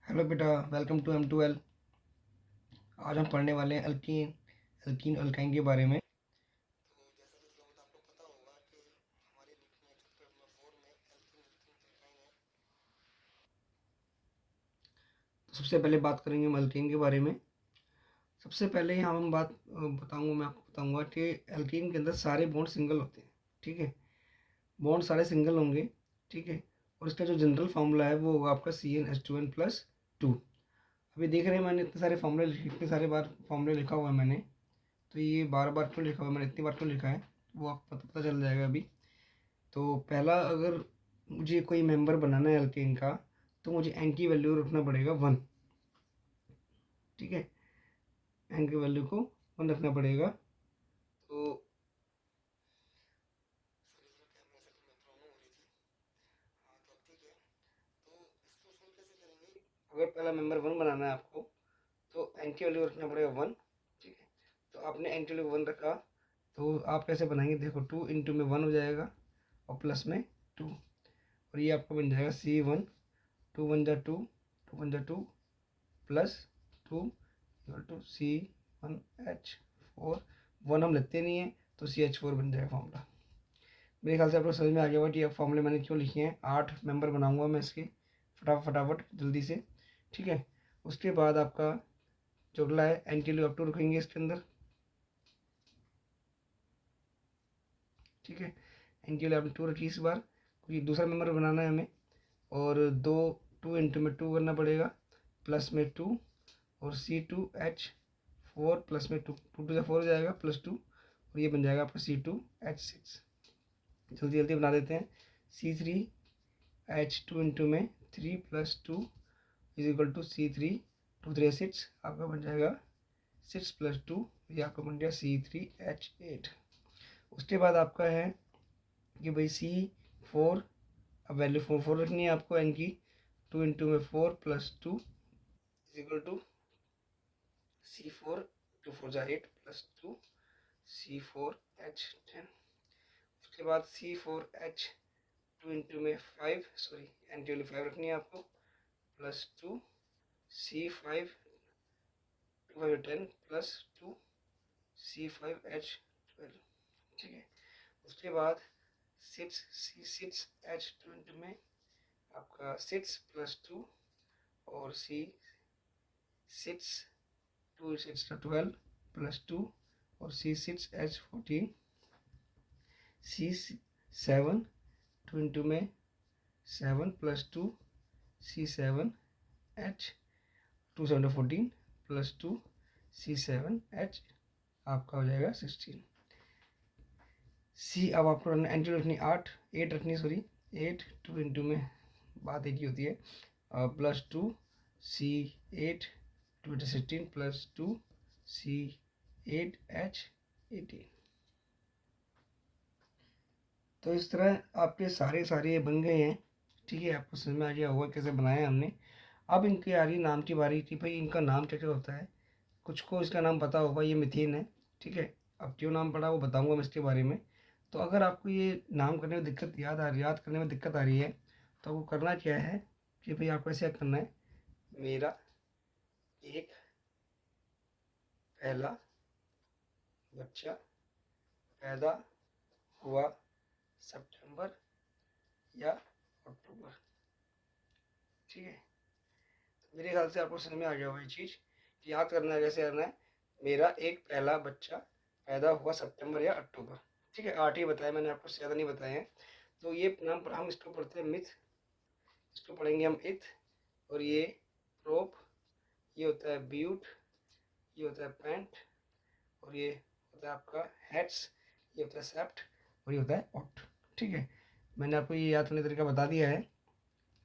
Hello बेटा, welcome to M2L। आज हम पढ़ने वाले हैं अल्कीन अल्कीन अल्काइन के बारे में। तो जैसा कि थोड़ा बहुत आपको पता होगा कि हमारे बुक में चैप्टर नंबर 4 में अल्कीन अल्काइन है। तो सबसे पहले बात करेंगे हम अल्कीन के बारे में। सबसे पहले यहाँ हम बात मैं आपको बताऊंगा कि अल्कीन के अंदर सारे बॉन्ड सिंगल होते हैं। ठीक है, बॉन्ड सारे सिंगल होंगे। ठीक है, और इसका जो जनरल फार्मूला है वो होगा आपका CnH2n+2। अभी देख रहे हैं मैंने इतने सारे फार्मूले इतने सारे बार फार्मूले लिखा हुआ है मैंने, तो ये बार बार क्यों लिखा हुआ है, मैंने इतनी बार क्यों लिखा है वो आपको पता चल जाएगा अभी। तो पहला, अगर मुझे कोई मेंबर बनाना है अल्केन का, तो मुझे एन की वैल्यू रखना पड़ेगा 1। ठीक है, एन की वैल्यू को 1 रखना पड़ेगा। तो सॉरी सर, कैमरा सेटिंग में प्रॉब्लम हो रही थी। हाँ, तो अब ठीक है। तो इसको सॉल्व कैसे करेंगे? अगर पहला मेंबर 1 बनाना है आपको, तो एन की वैल्यू रखना पड़ेगा 1। ठीक है, तो आपने एन की वैल्यू 1 रखा, तो आप कैसे बनाएंगे? देखो, 2 इंटू में 1 हो जाएगा और प्लस में 2, और ये आपका बन जाएगा C1। 2 1 जा 2, 2 1 जा 2 प्लस 2 इक्वल टू C1H4। 1 हम लेते नहीं है, तो CH4 बन जाएगा फॉर्मूला। मेरे ख्याल से आपको समझ में आ गया होगा कि ये फॉर्मूले मैंने क्यों लिखे हैं। 8 मेंबर बनाऊंगा मैं इसके फटाफट जल्दी से। ठीक है, उसके बाद आपका जो अगला है एंटी-2 रखेंगे इसके अंदर। ठीक है, एंटी-2 रखिए इस बार, क्योंकि दूसरा मेंबर बनाना है हमें। और 2 इंटू में 2 करना पड़ेगा, प्लस में 2, और C2H4 प्लस में 2, 2 2 4 हो जाएगा, +2, और ये बन जाएगा आपका C2H6। जल्दी जल्दी बना देते हैं। C3H2 इंटू में 3 + 2 इज इक्वल टू C3, 2 3 6, आपका बन जाएगा 6 + 2, ये आपका बन गया C3H8। उसके बाद आपका है कि भाई C4, अब वैल्यू 4 रखनी है आपको एन की। 2 इंटू में 4 + 2 इज इक्वल टू C4, 2 4 जा 8 + 2 C4H10। उसके बाद C4H2 इंटू में 5, सॉरी एन की वैल्यू 5 रखनी है आपको, +2 C5, 2 5 10 +2 C5H12। ठीक है, उसके बाद 6C6H2 इंटू में आपका 6 + 2, और C6, 2 6 12 +2, और C6H14। C7, 2 इंटू में 7 + 2 C7H, 2 7 14 +2 C7H, आपका हो जाएगा 16। अब आपको एंटी रखनी 8 रखनी, सॉरी 8, 2 इंटू में बात एक ही होती है, +2 C8, 2 8 16 +2 C8H18। तो इस तरह आपके सारे ये बन गए हैं। ठीक है, आपको समझ में आ गया होगा कैसे बनाया हमने। अब इनकी आ रही नाम की बारी कि भाई इनका नाम क्या क्या होता है। कुछ को इसका नाम पता होगा, ये मीथेन है। ठीक है, अब क्यों नाम पड़ा वो बताऊंगा मैं इसके बारे में। तो अगर आपको ये नाम करने में दिक्कत याद करने में दिक्कत आ रही है, तो आपको करना क्या है कि भाई आपको ऐसे करना है, मेरा एक पहला बच्चा पैदा हुआ सितंबर या अक्टूबर। ठीक है, तो मेरे ख्याल से आपको समझ में आ गया होगा ये चीज़ कि याद करना है कैसे करना है। मेरा एक पहला बच्चा पैदा हुआ सितंबर या अक्टूबर। ठीक है, 8 ही बताया मैंने आपको, ज़्यादा नहीं बताए हैं। तो ये नाम पर हम इसको पढ़ते हैं मिथ, इसको पढ़ेंगे हम इथ, और ये प्रोप, ये होता है ब्यूट, ये होता है पैंट, और ये होता है आपका हेड्स, ये होता है सेप्ट, और ये होता है ऑट। ठीक है, मैंने आपको ये याद करने का तरीका बता दिया है।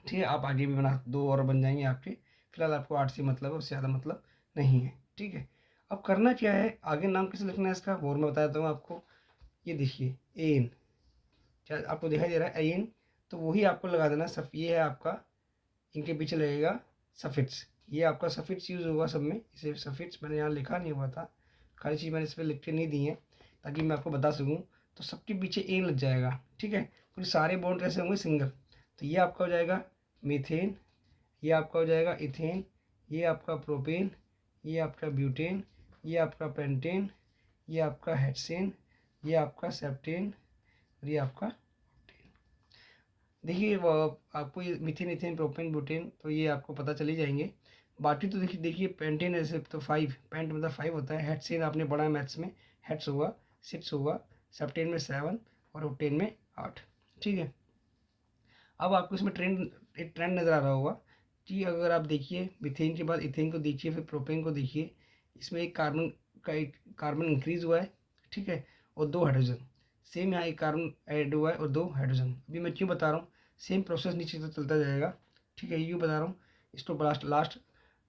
ठीक है, आप आगे भी बना, 2 और बन जाएंगे आपके। फिलहाल आपको 8 से मतलब है, उससे ज़्यादा मतलब नहीं है। ठीक है, अब करना क्या है, आगे नाम कैसे लिखना है इसका वो और मैं बता देता हूँ आपको। ये देखिए एन, क्या आपको दिखाई दे रहा है एन, तो वही आपको लगा देना। सब ये है आपका, इनके पीछे लगेगा सफिक्स। ये आपका सफिक्स यूज़ होगा सब में, इसे सफिक्स मैंने यहाँ लिखा नहीं हुआ था, खाली चीज़ मैंने इस पर लिख के नहीं दी है ताकि मैं आपको बता सकूँ। तो सबके पीछे एन लग जाएगा। ठीक है, क्योंकि सारे बॉन्ड कैसे होंगे, सिंगल। तो ये आपका हो जाएगा मीथेन, ये आपका हो जाएगा इथेन, ये आपका प्रोपेन, ये आपका ब्यूटेन, ये आपका पेंटेन, ये आपका हेक्सेन, ये आपका सेप्टेन और ये आपका ऑक्टेन। देखिए आपको ये मीथेन, इथेन, प्रोपेन, ब्यूटेन तो ये आपको पता चल ही जाएंगे। बाकी तो देखिए पेंटेन ऐसे तो 5, पेंट मतलब 5 होता है। हेक्सेन आपने पढ़ा है मैथ्स में, हेक्स हुआ 6 हुआ, सेप्टेन में 7 और ऑक्टेन में 8। ठीक है, अब आपको इसमें एक ट्रेंड नज़र आ रहा होगा कि अगर आप देखिए मीथेन के बाद इथेन को देखिए, फिर प्रोपेन को देखिए, इसमें एक कार्बन इंक्रीज हुआ है, ठीक है, और 2 हाइड्रोजन। सेम यहाँ एक कार्बन ऐड हुआ है और 2 हाइड्रोजन। अभी मैं क्यों बता रहा हूँ, सेम प्रोसेस नीचे से चलता जाएगा, ठीक है, यूँ बता रहा हूँ। इसको लास्ट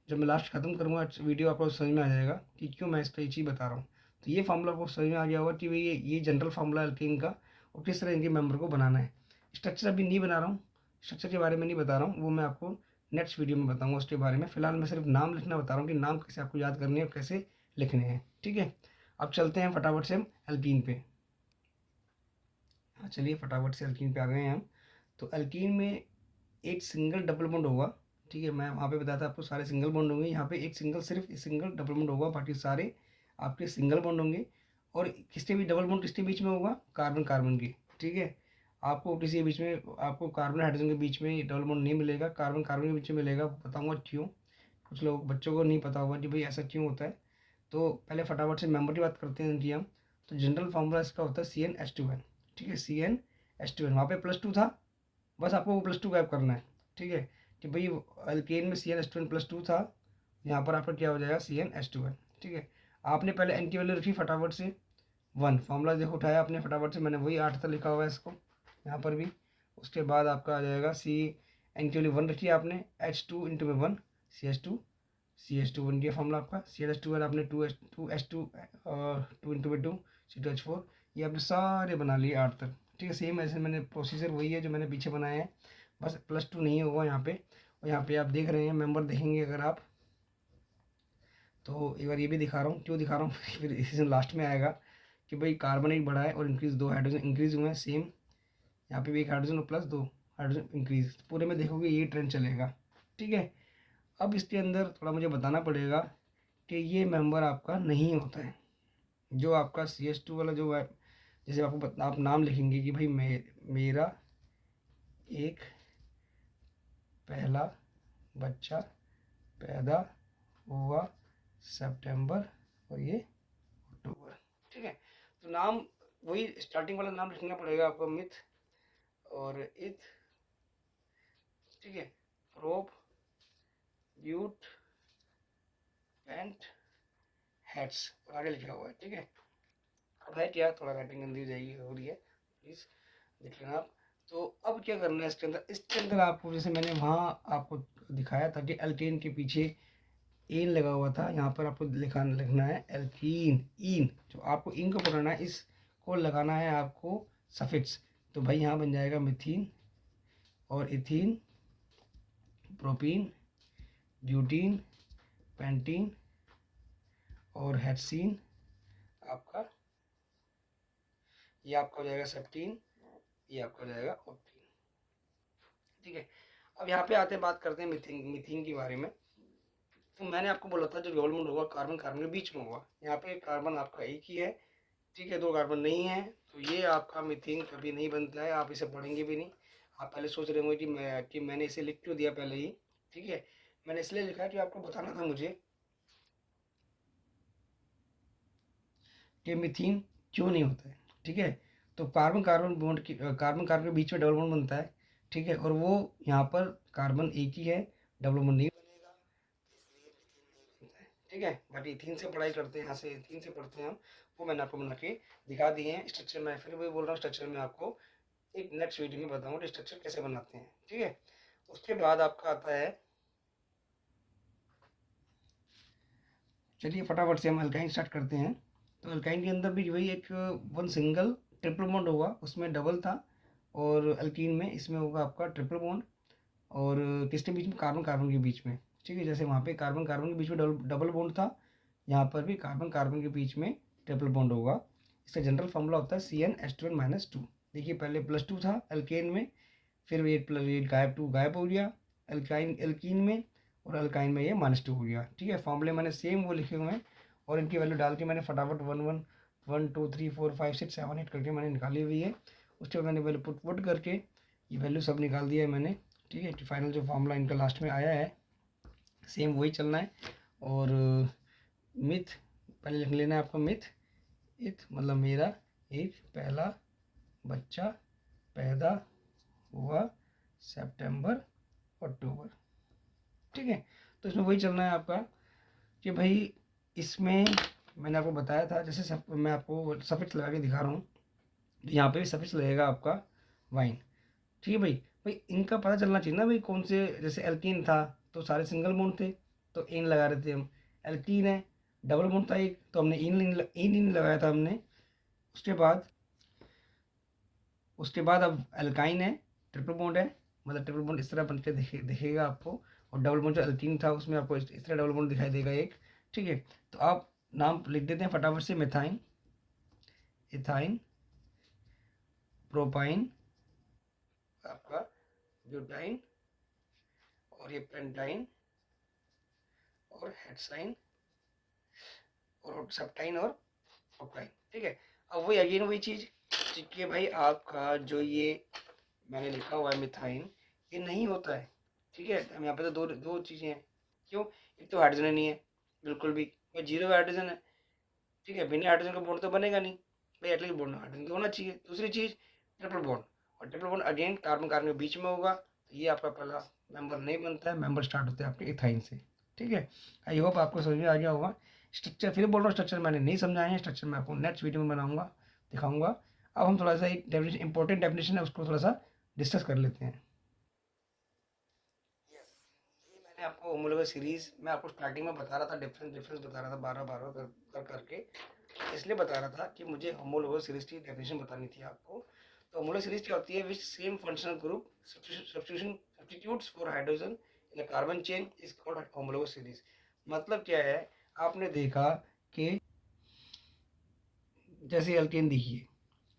जब मैं लास्ट खत्म करूँगा वीडियो आपको समझ में आ जाएगा कि क्यों मैं इस पर ये चीज़ बता रहा हूँ। तो ये फार्मूला आपको समझ में आ गया होगा कि भाई ये जनरल फार्मूला एल्कीन का और किस तरह इनके मेंबर को बनाना है। स्ट्रक्चर अभी नहीं बना रहा हूँ, स्ट्रक्चर के बारे में नहीं बता रहा हूँ, वो मैं आपको नेक्स्ट वीडियो में बताऊंगा उसके बारे में। फिलहाल मैं सिर्फ नाम लिखना बता रहा हूँ कि नाम कैसे आपको याद करने हैं और कैसे लिखने हैं। ठीक है, अब चलते हैं फटाफट से हम एल्कीन पे। हाँ चलिए फटाफट से एल्कीन पे आ गए हैं हम। तो एल्कीन में एक सिंगल डबल बॉन्ड होगा, ठीक है, मैं वहाँ पे बताया था आपको सारे सिंगल बॉन्ड होंगे, यहाँ पे एक सिर्फ सिंगल डबल बॉन्ड होगा, बाकी सारे आपके सिंगल बॉन्ड होंगे। और किसके भी डबल बॉन्ड किसके बीच में होगा, कार्बन कार्बन की। ठीक है, आपको किसी के बीच में, आपको कार्बन हाइड्रोजन के बीच में डबल बॉन्ड नहीं मिलेगा, कार्बन कार्बन के बीच में मिलेगा। बताऊंगा क्यों, कुछ लोग बच्चों को नहीं पता होगा कि भाई ऐसा क्यों होता है। तो पहले फटाफट से मेंबर की बात करते हैं इनकी हम। तो जनरल फार्मूला इसका होता है CnH2n। ठीक है, CnH2n, वहाँ पे +2 था, बस आपको वो +2 गायब करना है। ठीक है, कि भाई अल्केन में CnH2n +2 था, यहाँ पर आपका क्या हो जाएगा CnH2n। ठीक है, आपने पहले एन की वैल्यू रखी फटाफट से 1, फार्मूला देखो उठाया आपने फटाफट से, मैंने वही 8 तक लिखा हुआ है इसको यहाँ पर भी। उसके बाद आपका आ जाएगा एन की वैल्यू 1 रखी आपने, H2 इंटू में 1 CH2 बन गया फार्मूला आपका। CnH2n आपने 2 इंटू में 2 C2H4, ये आपने सारे बना लिए 8 तक। ठीक है, सेम ऐसे मैंने प्रोसीजर वही है जो मैंने पीछे बनाया है, बस +2 नहीं होगा यहाँ पे। और यहाँ पे आप देख रहे हैं मेंबर देखेंगे अगर आप, तो एक बार ये भी दिखा रहा हूँ, क्यों दिखा रहा हूँ फिर इसी लास्ट में आएगा कि भाई कार्बन एक बढ़ा है और इंक्रीज 2 हाइड्रोजन इंक्रीज हुए हैं। सेम यहाँ पे भी एक हाइड्रोजन और +2 हाइड्रोजन इंक्रीज, पूरे में देखोगे ये ट्रेंड चलेगा। ठीक है, अब इसके अंदर थोड़ा मुझे बताना पड़ेगा कि ये मेंबर आपका नहीं होता है, जो आपका CH2 वाला जो है, जैसे आप नाम लिखेंगे कि भाई मेरा एक पहला बच्चा पैदा हुआ सितंबर और ये अक्टूबर। ठीक है, तो नाम वही स्टार्टिंग वाला नाम लिखना पड़ेगा आपको, मिथ और इथ। ठीक है, प्रोप, ब्यूट, पेंट, हेड्स और आगे लिखा हुआ है। ठीक है, अब है क्या, थोड़ा राइटिंग गंदी जाएगी हो रही है, प्लीज़ देख लेना आप। तो अब क्या करना है इसके अंदर आपको, जैसे मैंने वहाँ आपको दिखाया था कि एल्केन के पीछे एन लगा हुआ था, यहाँ पर आपको लिखना है एल्कीन इन। जो आपको इन को पढ़ना है, इसको लगाना है आपको सफिक्स। तो भाई यहाँ बन जाएगा मिथीन और इथीन, प्रोपीन, ब्यूटीन, पेंटीन और हेक्सीन आपका, ये आपका हो जाएगा सेप्टीन, ये आपका हो जाएगा ऑक्टीन। ठीक है, अब यहाँ पे आते हैं, बात करते हैं मिथीन के बारे में। तो मैंने आपको बोला था जो डबल बॉन्ड होगा कार्बन कार्बन के बीच में होगा, यहाँ पे कार्बन आपका एक ही है। ठीक है, 2 कार्बन नहीं है, तो ये आपका मीथेन कभी नहीं बनता है, आप इसे पढ़ेंगे भी नहीं। आप पहले सोच रहे होंगे कि मैंने इसे लिख क्यों दिया पहले ही। ठीक है, मैंने इसलिए लिखा है कि आपको बताना था मुझे कि मीथेन क्यों नहीं होता है। ठीक है, तो कार्बन कार्बन के बीच में डबल बॉन्ड बनता है। ठीक है, और वो यहाँ पर कार्बन एक ही है, डबल बॉन्ड नहीं बनेगा, इसलिए मीथेन नहीं बनता है। ठीक है, बाकी इथीन से पढ़ाई करते हैं, यहाँ से इथीन से पढ़ते हैं हम, वो मैंने आपको बना के दिखा दिए हैं स्ट्रक्चर। मैं फिर वही बोल रहा हूँ, स्ट्रक्चर में आपको एक नेक्स्ट वीडियो में बताऊंगा स्ट्रक्चर कैसे बनाते हैं। ठीक है, उसके बाद आपका आता है, चलिए फटाफट से हम अल्काइन स्टार्ट करते हैं। तो अल्काइन के अंदर भी वही एक 1 सिंगल ट्रिपल बॉन्ड होगा, उसमें डबल था, और अल्कीन में इसमें होगा आपका ट्रिपल बॉन्ड, और किसके बीच में, कार्बन कार्बन के बीच में। ठीक है, जैसे वहाँ पे कार्बन कार्बन के बीच में डबल बॉन्ड था, यहाँ पर भी कार्बन कार्बन के बीच में ट्रिपल बॉन्ड होगा। इसका जनरल फॉर्मूला होता है CnH2n-2। देखिए पहले +2 था एल्केन में, फिर 8 + 8 गायब, 2 गायब हो गया, एल्कीन में, और अल्काइन में ये -2 हो गया। ठीक है, फॉर्मूले मैंने सेम वो लिखे हुए हैं और इनकी वैल्यू डाल के मैंने फटाफट 1 2 3 4 5 6 7 8 करके मैंने निकाली हुई है। उसके बाद मैंने वैल्यू पुट करके ये वैल्यू सब निकाल दिया है मैंने। ठीक है, तो फाइनल जो फॉर्मूला इनका लास्ट में आया है सेम वही चलना है। और मिथ पहले लिख लेना है आपको, मिथ इथ मतलब मेरा एक पहला बच्चा पैदा हुआ सितंबर अक्टूबर। ठीक है, तो इसमें वही चलना है आपका कि भाई इसमें मैंने आपको बताया था, जैसे मैं आपको सफिक्स लगा के दिखा रहा हूँ, तो यहाँ पे भी सफिक्स लगेगा आपका वाइन। ठीक है भाई, भाई इनका पता चलना चाहिए ना भाई कौन से, जैसे एल्कीन था तो सारे सिंगल बॉन्ड थे तो इन लगा रहे थे हम, एल्कीन है डबल बॉन्ड था एक तो हमने इन लगाया था हमने। उसके बाद अब एल्काइन है ट्रिपल बॉन्ड है, मतलब ट्रिपल बॉन्ड इस तरह बनते दिखेगा आपको, और डबल बॉन्ड जो एल्कीन था उसमें आपको इस तरह डबल बॉन्ड दिखाई देगा एक। ठीक है, तो आप नाम लिख देते हैं फटाफट से, मिथाइन, इथाइन, प्रोपाइन, आपका ब्यूटाइन, और ये पेंटाइन, और हेक्साइन, और सेप्टाइन, और ऑक्टाइन। ठीक है, अब वही अगेन वही चीज़ कि भाई आपका जो ये मैंने लिखा हुआ है मिथाइन, ये नहीं होता है। ठीक है, हम यहाँ पे तो दो दो चीज़ें हैं। क्यों? एक तो हाइड्रोजन नहीं है बिल्कुल भी, ये जीरो हाइड्रोजन है। ठीक है, बिना हाइड्रोजन का बॉन्ड तो बनेगा नहीं भाई, एटलीस्ट बॉन्ड हाइड्रोजन तो होना चाहिए। दूसरी चीज़ ट्रिपल बॉन्ड, और triple bond again carbon carbon के बीच में होगा, तो ये आपका पहला मेंबर नहीं बनता है, मेंबर स्टार्ट होते हैं आपके इथाइन से। ठीक है, आई होप आपको समझ में आ गया होगा। स्ट्रक्चर फिर बोल रहा हूँ, स्ट्रक्चर मैंने नहीं समझाया है, स्ट्रक्चर मैं आपको नेक्स्ट वीडियो में बनाऊंगा, दिखाऊंगा। अब हम थोड़ा सा एक डेफिनेशन, इंपॉर्टेंट डेफिनेशन है, उसको थोड़ा सा डिस्कस कर लेते हैं। ये मैंने आपको होमोलोगस सीरीज में आपको स्टार्टिंग में बता रहा था, डिफरेंस बता रहा था 12 कर करके, इसलिए बता रहा था कि मुझे होमोलोगस सीरीज की डेफिनेशन बतानी थी आपको। तो होमोलोगस सीरीज क्या होती है? Which same functional group substitutes for hydrogen in carbon chain is called homologous series. मतलब क्या है, आपने देखा कि जैसे एल्केन देखिए,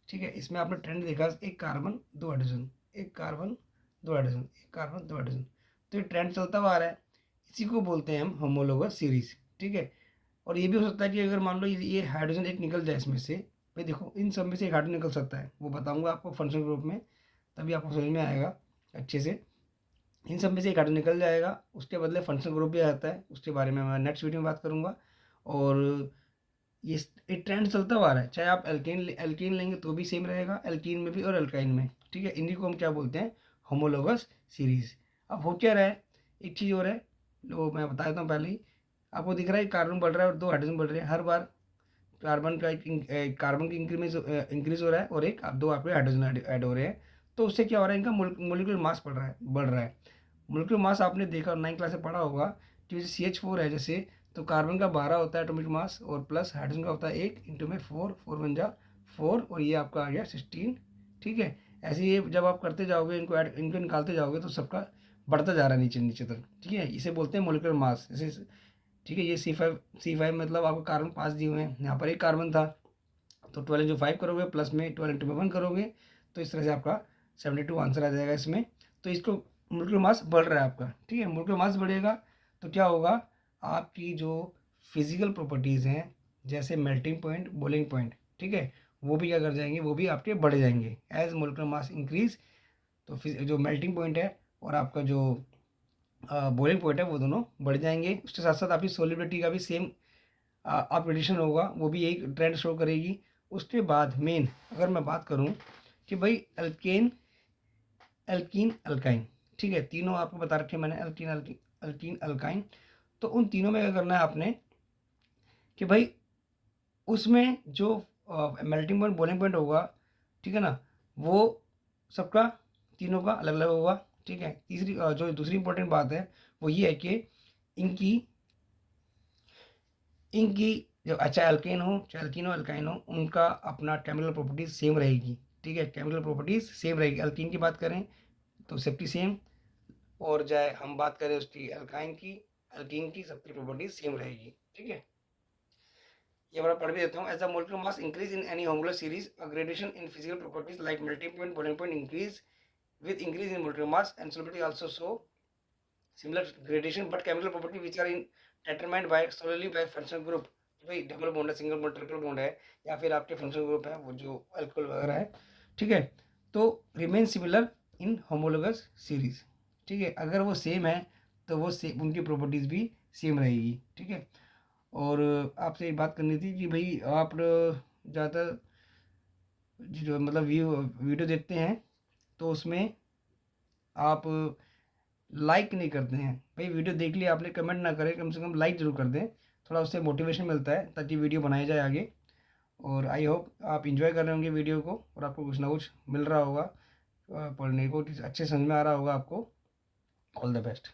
ठीक है, इसमें आपने ट्रेंड देखा, एक कार्बन दो हाइड्रोजन, एक कार्बन दो हाइड्रोजन, एक कार्बन दो हाइड्रोजन, तो ये ट्रेंड चलता हुआ आ रहा है, इसी को बोलते हैं हम होमोलोगस सीरीज। ठीक है, और ये भी हो सकता है कि अगर मान लो ये हाइड्रोजन एक निकल जाए इसमें से, भाई देखो इन सब में से एक हाइड्रोजन निकल सकता है, वो बताऊंगा आपको फंक्शनल ग्रुप में, तभी आपको समझ में आएगा अच्छे से। इन सब में से एक हाइड्रोजन निकल जाएगा, उसके बदले फंक्शनल ग्रुप भी आ जाता है, उसके बारे में मैं नेक्स्ट वीडियो में बात करूंगा। और ये ट्रेंड चलता हुआ आ रहा है, चाहे आप एल्कीन लेंगे तो भी सेम रहेगा, एल्कीन में भी और अल्काइन में। ठीक है, इन्हीं को हम क्या बोलते हैं? Homologous series. अब हो क्या रहा है, एक चीज़ और है, लो मैं बता देता हूँ पहले ही। आपको दिख रहा है कार्बन बढ़ रहा है और दो हाइड्रोजन बढ़ रहे हैं, हर बार कार्बन का कार्बन की इंक्रीज हो रहा है, और एक दो आपके हाइड्रोजन ऐड हो रहे हैं। तो उससे क्या हो रहा है, इनका मोलिकुलर मास बढ़ रहा है। मोलिकुलर मास आपने देखा 9 क्लास से पढ़ा होगा कि जैसे CH4 है जैसे, तो कार्बन का 12 होता है एटॉमिक मास, और प्लस हाइड्रोजन का होता है 1 इंटू में 4, 4 बन जा 4, और ये आपका आ गया 16। ठीक है, ऐसे ही जब आप करते जाओगे, इनको निकालते जाओगे तो सबका बढ़ता जा रहा है नीचे नीचे तक। ठीक है, इसे बोलते हैं मोलिकुलर मास। जैसे ठीक है, ये C5 मतलब आपको कार्बन 5 दिए हुए हैं, यहाँ पर एक कार्बन था, तो 12 इंटू 5 करोगे, प्लस में 12 इंटू में 1 करोगे, तो इस तरह से आपका 72 आंसर आ जाएगा इसमें। तो इसको मोलिकुलर मास बढ़ रहा है आपका। ठीक है, मोलिकुलर मास बढ़ेगा तो क्या होगा, आपकी जो फिजिकल प्रॉपर्टीज़ हैं, जैसे मेल्टिंग पॉइंट, बॉइलिंग पॉइंट, ठीक है, वो भी क्या कर जाएंगे, वो भी आपके बढ़ जाएंगे एज मोलिकुलर मास इंक्रीज। तो जो मेल्टिंग पॉइंट है और आपका जो बॉइलिंग पॉइंट है, वो दोनों बढ़ जाएंगे। उसके साथ साथ आपकी सोलिबिलिटी का भी सेम आप एडिशन होगा, वो भी एक ट्रेंड शो करेगी। उसके बाद मेन अगर मैं बात करूं कि भाई अल्केन, एल्कीन, अल्काइन, ठीक है, तीनों आपको बता रखे मैंने, अल्कीन अल्काइन। तो उन तीनों में क्या करना है आपने कि भाई उसमें जो मेल्टिंग पॉइंट, बॉइलिंग पॉइंट होगा, ठीक है ना, वो सबका तीनों का अलग अलग होगा। ठीक है, तीसरी जो दूसरी इंपॉर्टेंट बात है वो ये है कि इनकी इनकी जो अच्छा एल्केन हो, चाहे एल्कीन हो, अल्काइन हो, उनका अपना केमिकल प्रॉपर्टीज सेम रहेगी। ठीक है, केमिकल प्रॉपर्टीज सेम रहेगी। एल्कीन की बात करें तो सेफ्टी सेम, और चाहे हम बात करें उसकी एल्काइन की, एल्कीन की, सबकी प्रॉपर्टीज सेम रहेगी। ठीक है, ये मैं पढ़ भी देता हूँ। As the molecular mass increase in any homologous series, a gradation in physical properties like melting point, boiling point increase with increase in molecular mass and solubility also so similar gradation but chemical property which are in determined by solely by functional group, भाई double bond है, single bond, triple bond है, या फिर आपके functional group है वो जो alcohol वगैरह है, ठीक है, तो remain similar in homologous series, ठीक है। अगर वो सेम है तो वो सेम, उनकी प्रॉपर्टीज़ भी सेम रहेगी, ठीक है। और आपसे एक बात करनी थी कि भाई आप ज़्यादा जो मतलब वीडियो देखते हैं तो उसमें आप लाइक नहीं करते हैं, भाई वीडियो देख लिया आपने, कमेंट ना करें, कम से कम लाइक ज़रूर कर दें, थोड़ा उससे मोटिवेशन मिलता है ताकि वीडियो बनाया जाए आगे। और आई होप आप इंजॉय कर रहे होंगे वीडियो को और आपको कुछ ना कुछ मिल रहा होगा, पढ़ने को अच्छे समझ में आ रहा होगा आपको। All the best.